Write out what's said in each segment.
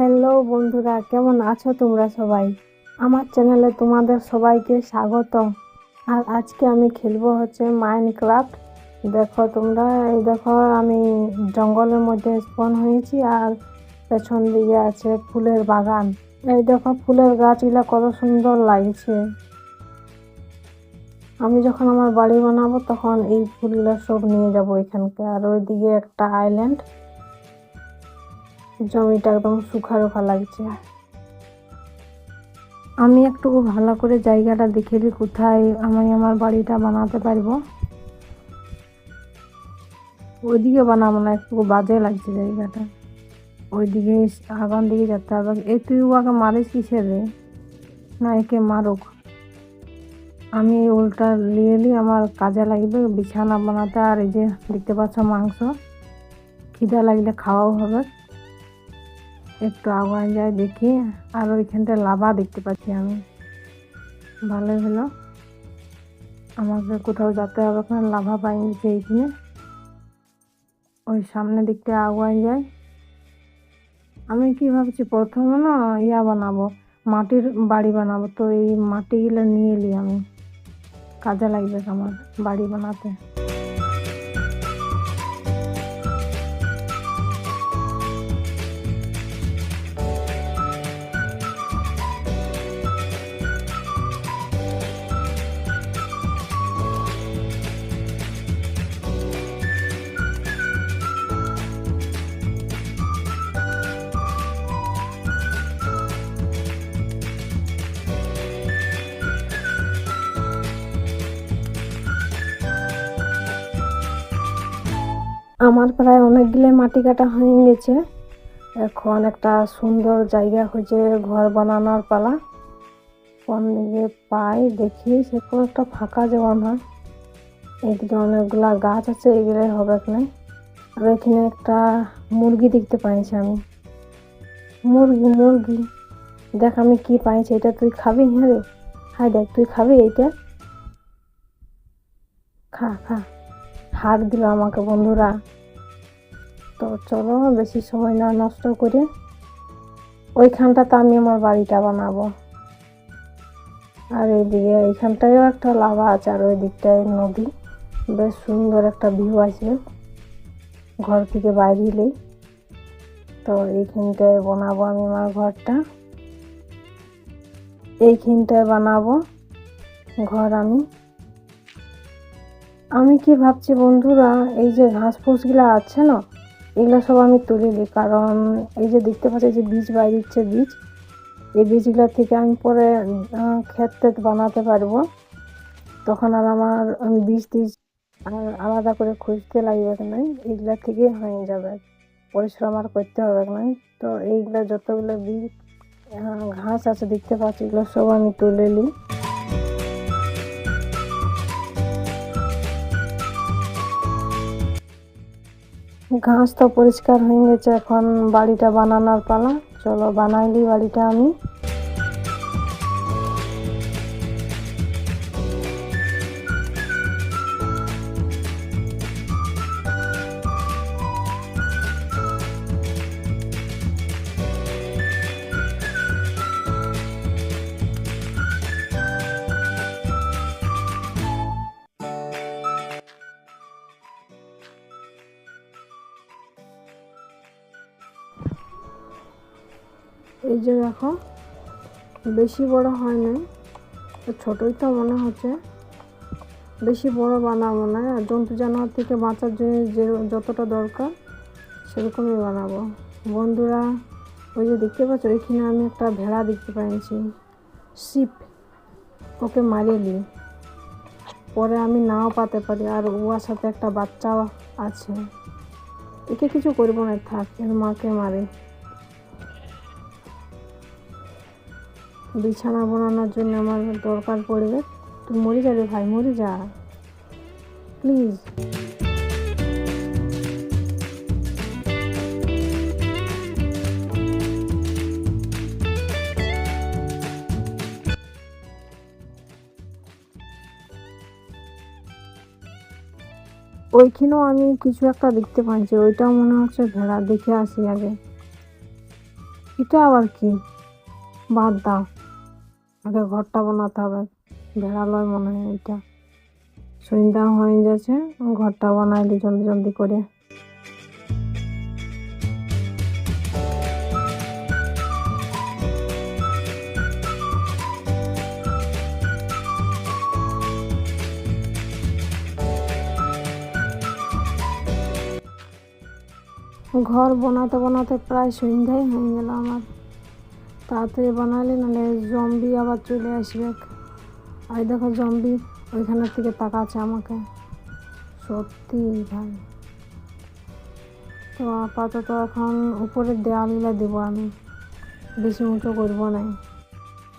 Hello বন্ধুরা, কেমন আছো তোমরা সবাই? আমার চ্যানেলে তোমাদের সবাইকে স্বাগত। আর আজকে আমি খেলবো হচ্ছে মাইনক্রাফট। দেখো তোমরা, এই দেখো আমি জঙ্গলের মধ্যে স্পন হয়েছি আর পেছন দিকে আছে ফুলের বাগান। এই দেখো ফুলের গাছগুলা কত সুন্দর লাগছে। আমি যখন আমার বাড়ি বানাবো তখন এই ফুলগুলো সব নিয়ে যাব এখানকে। আর ওইদিকে একটা আইল্যান্ড, জমিটা একদম শুখা রোখা লাগছে। আমি একটু ভালো করে জায়গাটা দেখে দিই কোথায় আমি আমার বাড়িটা বানাতে পারবো। ওইদিকে বানাবো না, একটু বাজে লাগছে জায়গাটা। ওইদিকে আগান দিকে যেতে হবে। এই তুই ওকে মারিস কিসের রে? না, একে মারুক, আমি উল্টা নিয়ে নিই, আমার কাজে লাগবে বিছানা বানাতে। আর এই যে দেখতে পাচ্ছ মাংস, খিদা লাগলে খাওয়াও হবে। একটু আগায় যায় দেখি। আর ওইখানটা লাভা দেখতে পাচ্ছি আমি। ভালোই হলো, আমাকে কোথাও যেতে হবে না, লাভা পাইনি এইখানে। ওই সামনে দিকটা আগুয়াই যায়। আমি কি ভাবছি প্রথমে না বানাবো, মাটির বাড়ি বানাবো। তো এই মাটিগুলো নিয়ে এলি আমি, কাজে লাগবে আমার বাড়ি বানাতে। আমার প্রায় অনেকগুলো মাটি কাটা হয়ে গেছে। এখন একটা সুন্দর জায়গা খুঁজে ঘর বানানোর পালা। কোন দিকে পাই দেখি, সে কোনো একটা ফাঁকা যেমন হয়। এইদিকে অনেকগুলা গাছ আছে, এগুলো হবে না। আর এখানে একটা মুরগি দেখতে পাইছি আমি। মুরগি মুরগি, দেখ আমি কি পাইছি। এটা তুই খাবি? হ্যাঁ রে, হাই দেখ, তুই খাবি এইটা? খা খা। হার দিল আমাকে বন্ধুরা। তো চলো বেশি সময় না নষ্ট করে ওইখানটাতে আমি আমার বাড়িটা বানাবো। আর এইদিকে এইখানটায়ও একটা লাভা আছে, আর ওই দিকটায় নদী। বেশ সুন্দর একটা ভিউ আসবে ঘর থেকে বাইরে এলেই। তো এইখানটায় বানাবো আমি আমার ঘরটা, এইখানটায় বানাবো ঘর আমি। আমি কি ভাবছি বন্ধুরা, এই যে ঘাস ফুস গুলা আছে না, এগুলো সব আমি তুলে দিই। কারণ এই যে দেখতে পাচ্ছি যে বীজ বাইরেছে, বীজ, এই বীজগুলো থেকে আমি পরে ক্ষেত টেত বানাতে পারবো। তখন আর আমার বীজ টিজ আর আলাদা করে খুঁজতে লাগবে না, এইগুলা থেকে হয়ে যাবে, পরিশ্রম আর করতে হবে না। তো এইগুলা যতগুলো বীজ ঘাস আছে দেখতে পাচ্ছি, এগুলো সব আমি তুলে নিই। ঘাস তো পরিষ্কার হয়ে গেছে, এখন বাড়িটা বানানোর পালা। চলো বানাইলি বাড়িটা আমি। এই যে দেখো, বেশি বড় হয় নাই, ছোটই তো মনে হচ্ছে। বেশি বড় বানাবো না, জন্তু জানোয়ার থেকে বাঁচার জন্য যে যতটা দরকার সেরকমই বানাবো বন্ধুরা। ওই যে দেখতে পাচ্ছ, এখানে আমি একটা ভেড়া দেখতে পাইছি, শিপ। ওকে মারিয়ে দিই, পরে আমি নাও পাতে পারি। আর ওর সাথে একটা বাচ্চাও আছে। একে কিছু করবো না, থাক, এর মাকে মারে। বিছানা বানানোর জন্য আমার দরকার পড়বে। তুই মরে যাবে ভাই, মরে যা প্লিজ। ওইখানেও আমি কিছু একটা দেখতে পাচ্ছি, ওইটাও মনে হচ্ছে ভেড়া। দেখে আসি আগে। এটা আবার কি? বাদ দাও, আগে ঘরটা বানাতে হবে। বেড়ালয় মনে হয় এটা। সন্ধ্যা হয়ে যাচ্ছে, ঘরটা বানাই দি জলদি জলদি করে। ঘর বানাতে বানাতে প্রায় সন্ধ্যাই হয়ে গেল আমার। তাড়াতাড়ি বানালে নাহলে জম্বি আবার চলে আসবে। আর দেখো জম্বি ওইখানের থেকে তাকাচ্ছে আমাকে। সত্যি ভাই। তো আপাতত এখন উপরের দেওয়ালগুলো দেবো আমি, বেশি উঁচু করবো না।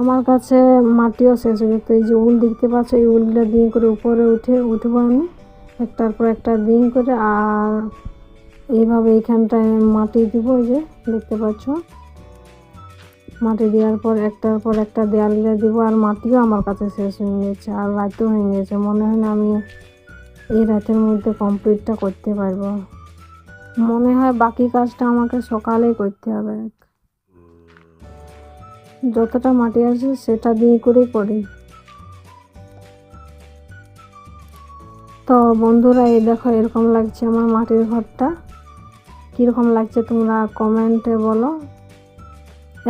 আমার কাছে মাটিও শেষ হয়ে যেত। এই যে উল দেখতে পাচ্ছ, এই উলগুলো দিয়ে করে উপরে উঠবো আমি একটার পর একটা দিন করে। আর এইভাবে এইখানটায় মাটি দিব, এই যে দেখতে পাচ্ছ। মাটি দেওয়ার পর একটার পর একটা দেয়ালে দিব। আর মাটিও আমার কাছে শেষ হয়ে গেছে, আর রাতও হয়ে গেছে। মনে হয় না আমি এই রাতের মধ্যে কমপ্লিটটা করতে পারবো। মনে হয় বাকি কাজটা আমাকে সকালেই করতে হবে। যতটা মাটি আছে সেটা দিয়ে করেই করি। তো বন্ধুরা, এই দেখো এরকম লাগছে আমার মাটির ঘরটা। কীরকম লাগছে তোমরা কমেন্টে বলো।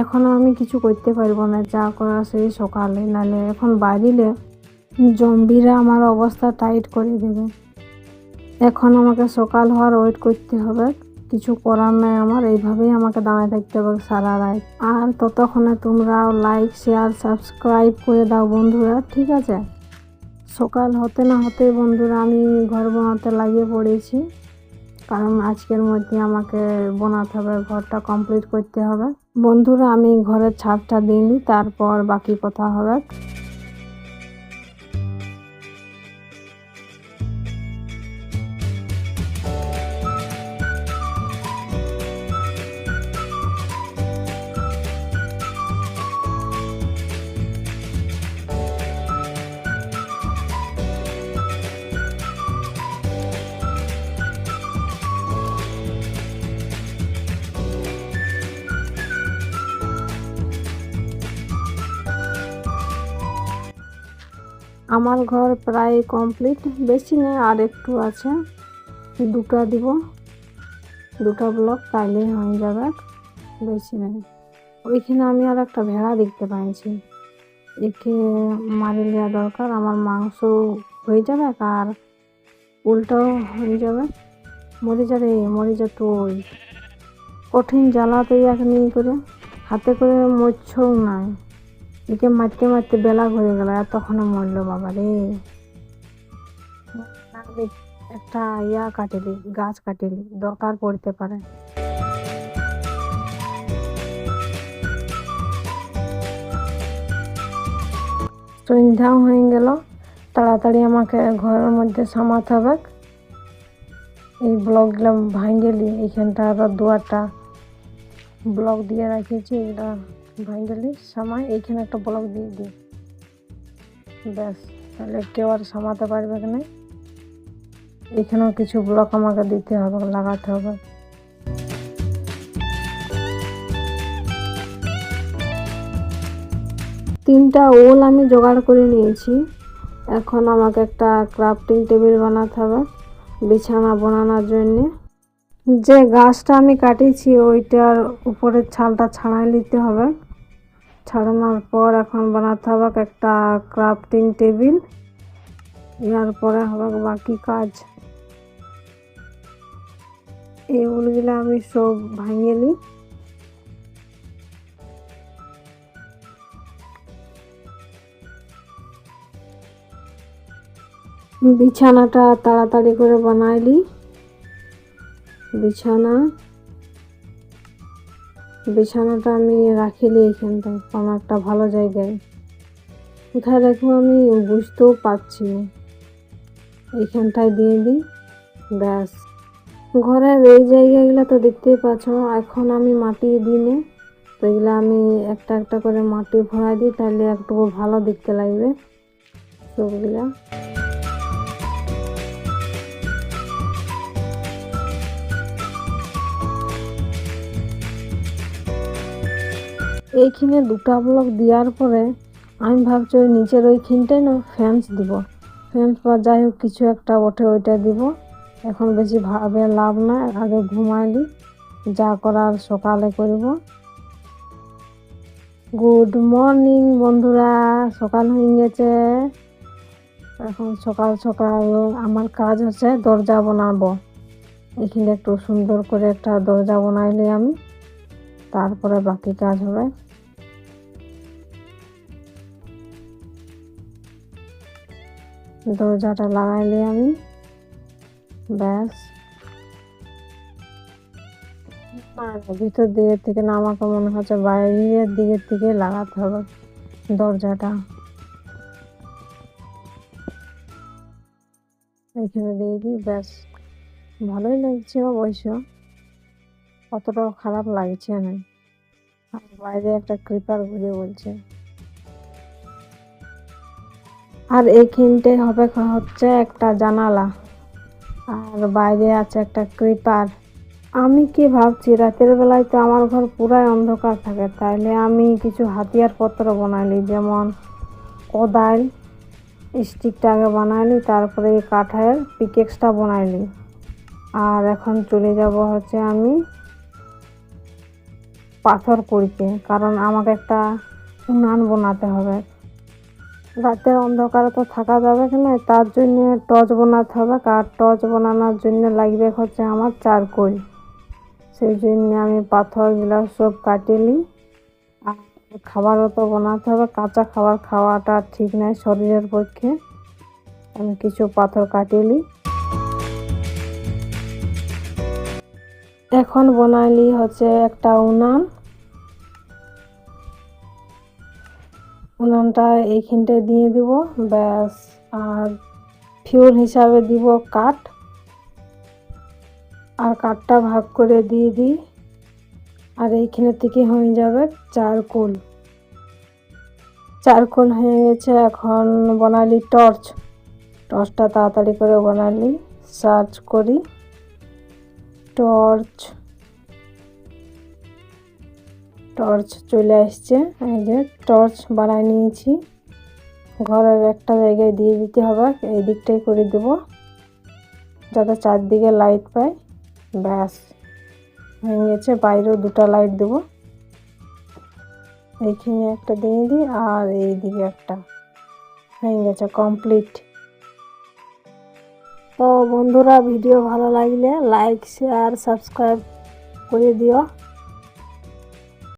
এখনও আমি কিছু করতে পারবো না, যা করা সেই সকালে, নাহলে এখন বাইরে জম্বিরা আমার অবস্থা টাইট করে দেবে। এখন আমাকে সকাল হওয়ার ওয়েট করতে হবে, কিছু করার নাই আমার। এইভাবেই আমাকে দাঁড়ায় থাকতে হবে সারা রাত। আর ততক্ষণে তোমরাও লাইক শেয়ার সাবস্ক্রাইব করে দাও বন্ধুরা, ঠিক আছে? সকাল হতে না হতেই বন্ধুরা আমি ঘর বানাতে লাগিয়ে পড়েছি, কারণ আজকের মধ্যে আমাকে বানাতে হবে, ঘরটা কমপ্লিট করতে হবে। বন্ধুরা, আমি ঘরের ছাদটা দিইনি, তারপর বাকি কথা হবে। আমার ঘর প্রায় কমপ্লিট, বেশি নেই, আর একটু আছে। দুটো দিব, দুটো ব্লক, তাইলে হয়ে যাবে, বেশি নেই। ওইখানে আমি আর একটা ভেড়া দেখতে পাইছি, একে মারি নেওয়া দরকার। আমার মাংস হয়ে যাবে আর উল্টাও হয়ে যাবে। মরে যাবে, মরে যা তুই। কঠিন জ্বালাতে ইয়াকে নিয়ে করে হাতে করে মরছেও নাই। একে মারতে মারতে বেলা ঘুরে গেল, এতক্ষণে মরলো বাবা রে। একটা কাটিলি, গাছ কাটিলি, দরকার পড়তে পারে। সন্ধ্যাও হয়ে গেল, তাড়াতাড়ি আমাকে ঘরের মধ্যে সামাতে হবে। এই ব্লকগুলো ভাঙেলি, এইখানটা আবার দুয়ারটা ব্লক দিয়ে রাখিয়েছি, এগুলা ভাঙেলি সামাই। এইখানে একটা ব্লক দিয়ে দিই, ব্যাস, তাহলে কেউ আর সামাতে পারবে না। এখানেও কিছু ব্লক আমাকে দিতে হবে, লাগাতে হবে। তিনটা ওল আমি জোগাড় করে নিয়েছি। এখন আমাকে একটা ক্রাফটিং টেবিল বানাতে হবে বিছানা বানানোর জন্য। যে গাছটা আমি কাটিয়েছি ওইটার উপরের ছালটা ছাড়াই নিতে হবে। ছাড়ানোর পর এখন বানাতে হবে একটা ক্রাফটিং টেবিল। এর পরে হবে বাকি কাজ। এই উলগুলো আমি সব ভাঙিয়ে নিই। বিছানাটা তাড়াতাড়ি করে বানাইলি। বিছানাটা আমি রাখিলি এইখানটায় কোনো একটা ভালো জায়গায়। কোথায় রাখবো আমি বুঝতেও পারছি না, এইখানটায় দিয়ে দিই, ব্যাস। ঘরের এই জায়গাগুলো তো দেখতেই পাচ্ছ। এখন আমি মাটি দিই, তো এগুলো আমি একটা একটা করে মাটি ভরাই দিই, তাহলে একটু ভালো দেখতে লাগবে সবগুলা। এইখানে দুটা ব্লক দেওয়ার পরে আমি ভাবছি ওই নিচের ওইখানটায় না ফ্যান্স দিব, ফ্যান্স বা যাই হোক কিছু একটা ওঠে ওইটা দিব। এখন বেশি ভাবে লাভ নাই, আগে ঘুমাইলি, যা করার সকালে করব। গুড মর্নিং বন্ধুরা, সকাল হয়ে গেছে। এখন সকাল সকাল আমার কাজ হচ্ছে দরজা বানাবো। এখানে একটু সুন্দর করে একটা দরজা বানাইলে আমি, তারপরে বাকি কাজ হবে। দরজাটা লাগাইলে আমি, ব্যাস। ভিতর দিকের থেকে না, আমাকে মনে হচ্ছে বাইরের দিকের থেকে লাগাতে হবে দরজাটা। এখানে দিয়ে দিই, ব্যাস। ভালোই লাগছে অবশ্য, অতটাও খারাপ লাগছে না। আর বাইরে একটা ক্রিপার ঘুরে বলছে। আর এইখানটে হবে হচ্ছে একটা জানালা, আর বাইরে আছে একটা ক্রিপার। আমি কি ভাবছি, রাতের বেলায় তো আমার ঘর পুরাই অন্ধকার থাকে, তাইলে আমি কিছু হাতিয়ার পত্র বানাইলি, যেমন কোদাল স্টিকটা আগে বানাইলি, তারপরে এই কাঠের পিকেক্সটা বানাইলি। আর এখন চলে যাব হচ্ছে আমি পাথর কুড়িতে, কারণ আমাকে একটা উনান বানাতে হবে। রাতের অন্ধকারে তো থাকা যাবে না, তার জন্য টর্চ বানাতে হবে। আর টর্চ বানানোর জন্য লাগবে হচ্ছে আমার চারকোল। সেই জন্য আমি পাথরগুলো সব কাটিয়ে নিই। আর খাবারও তো বানাতে হবে, কাঁচা খাবার খাওয়াটা ঠিক নয় শরীরের পক্ষে। আমি কিছু পাথর কাটিয়ে নিই। এখন বানাইলি হচ্ছে একটা উনান। উনানটা এইখানটায় দিয়ে দিব, ব্যাস। আর ফিউল হিসাবে দিব কাঠ, আর কাঠটা ভাগ করে দিয়ে দিই। আর এইখানে থেকে হয়ে যাবে চারকোল। চারকোল হয়ে গেছে, এখন বানালি টর্চ। টর্চটা তাড়াতাড়ি করে বানালি, সার্চ করি টর্চ। টর্চ চলে আসছে, এই যে টর্চ বানায় নিয়েছি। ঘরের একটা জায়গায় দিয়ে দিতে হবে, এই দিকটাই করে দেব যাতে চারদিকে লাইট পায়, ব্যাস হয়ে গেছে। বাইরেও দুটা লাইট দেব, এইখানে একটা দিয়ে দিই আর এই দিকে একটা, হয়ে গেছে কমপ্লিট। তো বন্ধুরা, ভিডিও ভালো লাগলে লাইক শেয়ার সাবস্ক্রাইব করে দিও।